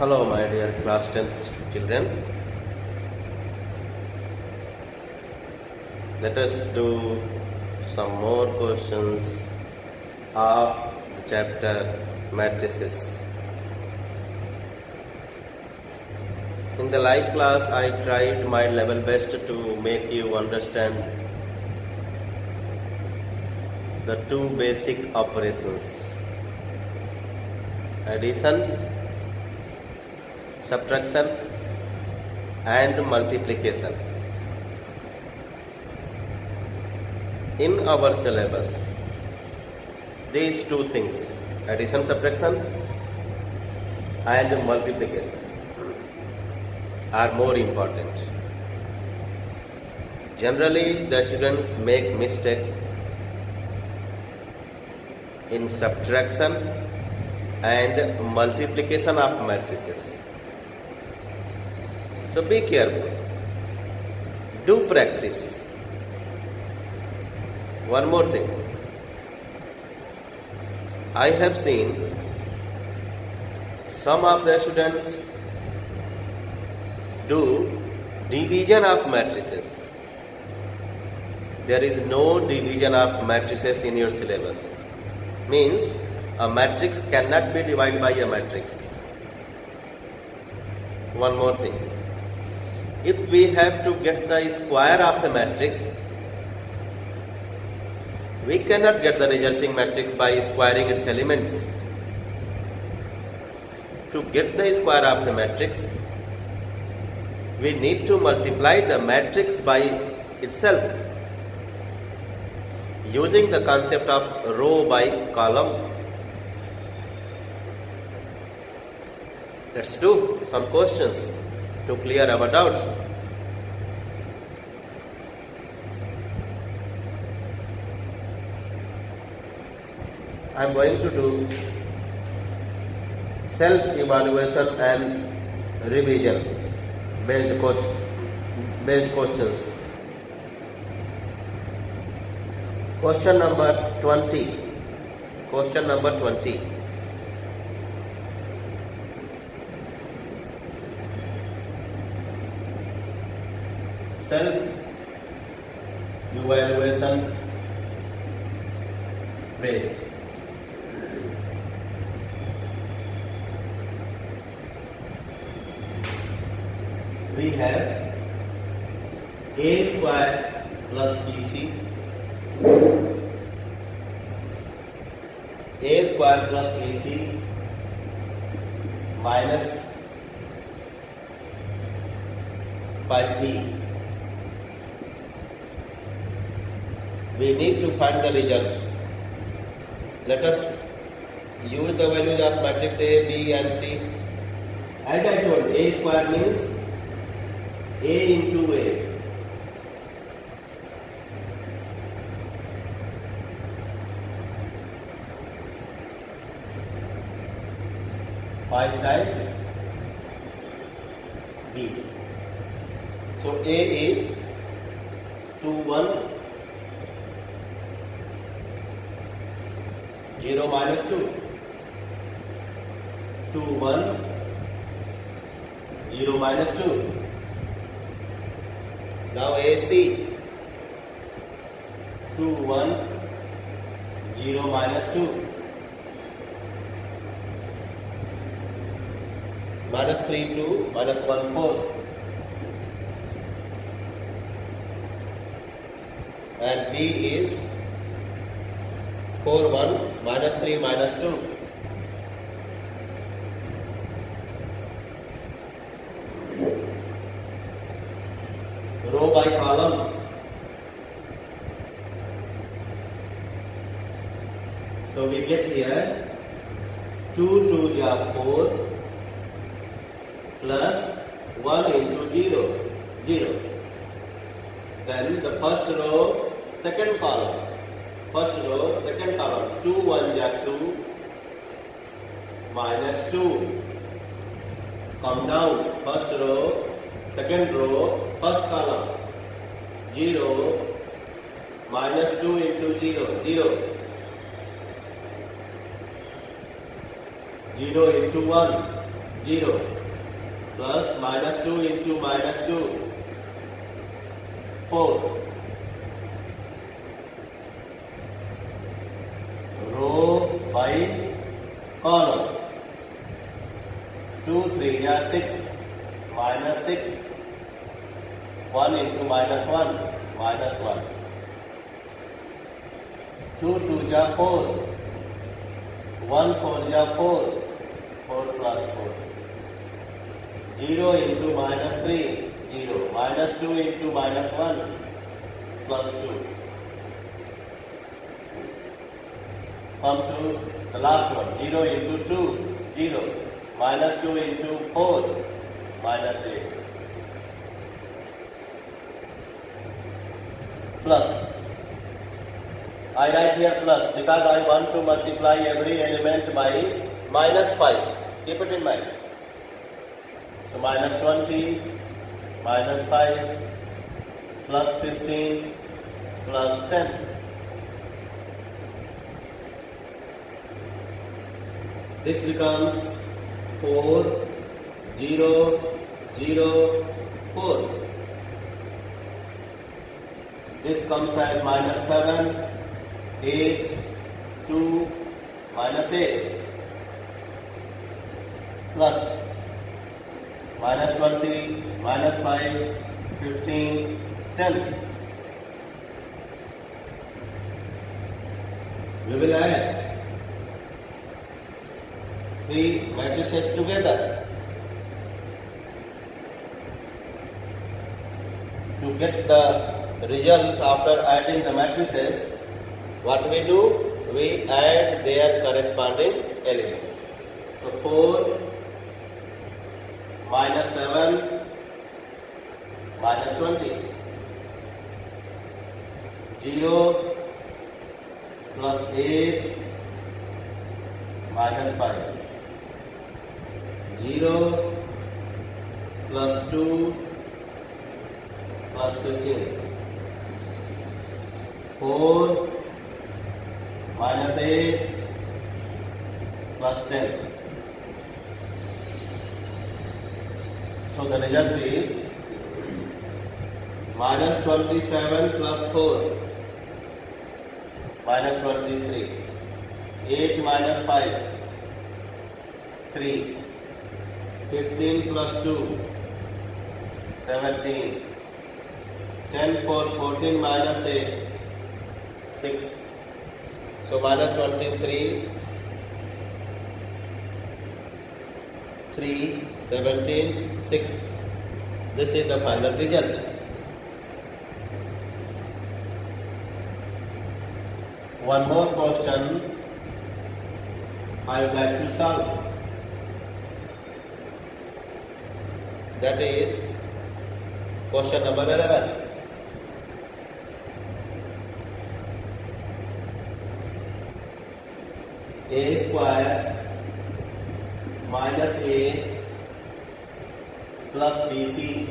Hello, my dear class 10th children. Let us do some more questions of the chapter matrices. In the live class, I tried my level best to make you understand the two basic operations: addition, subtraction and multiplication. In our syllabus, these two things, addition, subtraction and multiplication, are more important. Generally, the students make mistake in subtraction and multiplication of matrices. So be careful. Do practice. One more thing. I have seen some of the students do division of matrices. There is no division of matrices in your syllabus. Means a matrix cannot be divided by a matrix. One more thing. If we have to get the square of a matrix, we cannot get the resulting matrix by squaring its elements. To get the square of the matrix, we need to multiply the matrix by itself using the concept of row by column. Let's do some questions to clear our doubts. I am going to do self-evaluation and revision based questions. Question number 20. Question number 20. Self-evaluation based. We have a square plus bc, a square plus ac minus 5b. We need to find the result. Let us use the values of matrix A, B and C. As I told, a square means a into a. Five times b. So a is 2, 1, 0 minus 2. 2, 1, 0 minus 2. Now AC 2, 1, 0 minus 2. Minus 3, 2, minus 1, 4. And B is 4, 1, minus 3, minus 2. Row by column. So we get here 2 2 are 4 plus 1 into 0, 0. Then the first row, second column. First row, second column. 2 1 are 2 minus 2. Come down. First row, second row, first column. 0 minus 2 into 0, 0. 0 into 1, 0 plus minus 2 into minus 2, 4. Row by column. 2, 3 are 6, minus 6, 1 into minus 1, minus 1. 2, 2 are 4, 1, 4 are 4, 4 plus 4. 0 into minus 3, 0, minus 2 into minus 1, plus 2. Come to the last one, 0 into 2, 0, minus 2 into 4, minus 8. Plus. I write here plus because I want to multiply every element by minus 5. Keep it in mind. So minus 20, minus 5, plus 15, plus 10. This becomes 4, 0, 0, 4. This comes as minus 7, 8, 2, minus 8. Plus minus 20, minus 5, 15, 10. We will add 3 matrices together. To get the result after adding the matrices, what we do? We add their corresponding elements. So 4 minus 7 minus 20. 0 plus 8 minus 5. 0 plus 2 plus 15. 4 minus 8 plus 10. So the result is minus 27 plus 4 minus 23. 8 minus 5 3. 15 plus 2 17. 10 4 14 minus 8 6. So minus 23 3 17 6. This is the final result. One more question I would like to solve. That is question number 11. A square minus A plus BC.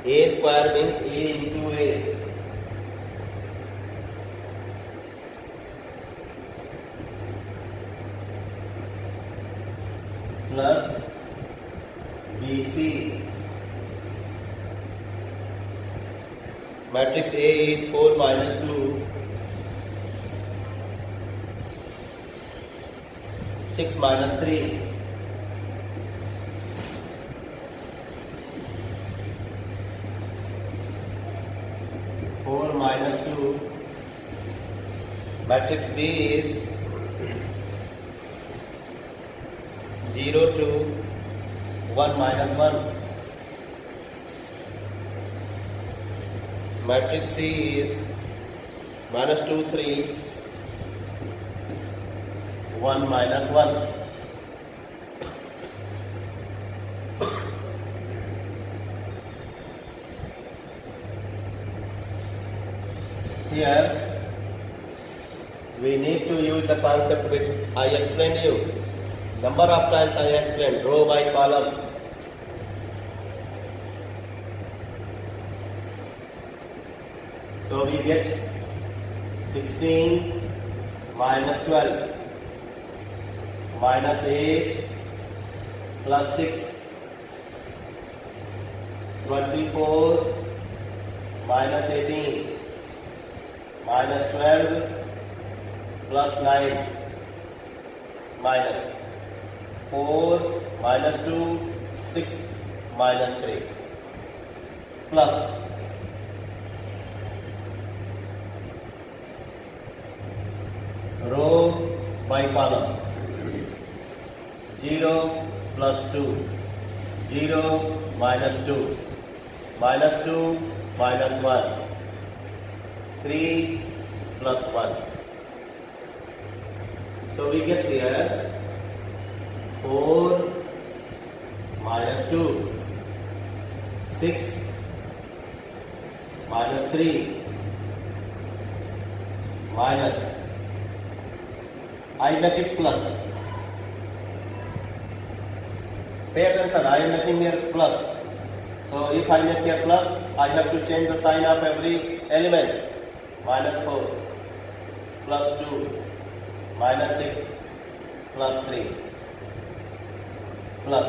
A square means A into A. Plus BC. Matrix A is 4 minus 2. 6 minus 3. Minus 2. Matrix B is 0 2 1 minus 1. Matrix C is minus 2 3 1 minus 1. Here we need to use the concept which I explained you. Number of times I explained, row by column. So we get 16 minus 12 minus 8 plus 6, 24 minus 18 minus 12 plus 9 minus 4 minus 2, 6 minus 3 plus row by column 0 plus 2, 0 minus 2, minus 2 minus 1, 3 plus 1. So we get here 4 minus 2, 6 minus 3 minus, I make it plus. Pay attention, I am making here plus. So if I make here plus, I have to change the sign of every element. Minus 4 plus 2 minus 6 plus 3 plus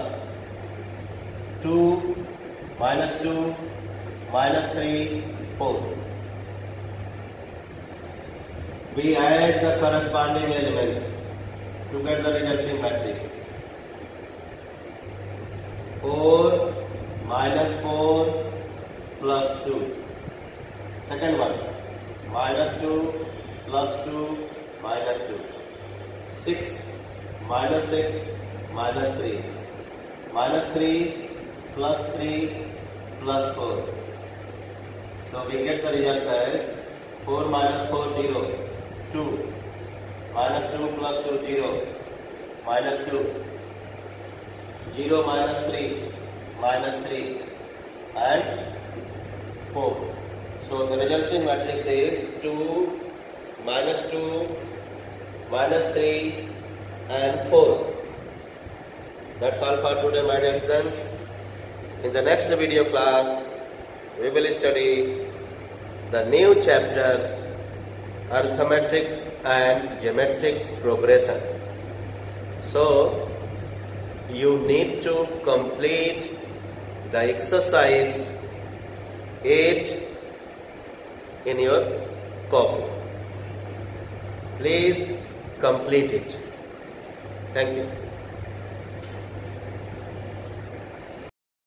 2 minus 2 minus 3, 4. We add the corresponding elements to get the resulting matrix. 4 minus 4 plus 2. Second one, minus 2 plus 2 minus 2. 6 minus 6 minus 3. Minus 3 plus 3 plus 4. So we get the result as 4 minus 4, 0, 2. Minus 2 plus 2, 0. Minus 2. 0 minus 3, minus 3 and 4. So the resulting matrix is 2, minus 2, minus 3 and 4. That's all for today, my dear students. In the next video class, we will study the new chapter, arithmetic and geometric progression. So you need to complete the exercise 8 in your copy. Please complete it. Thank you.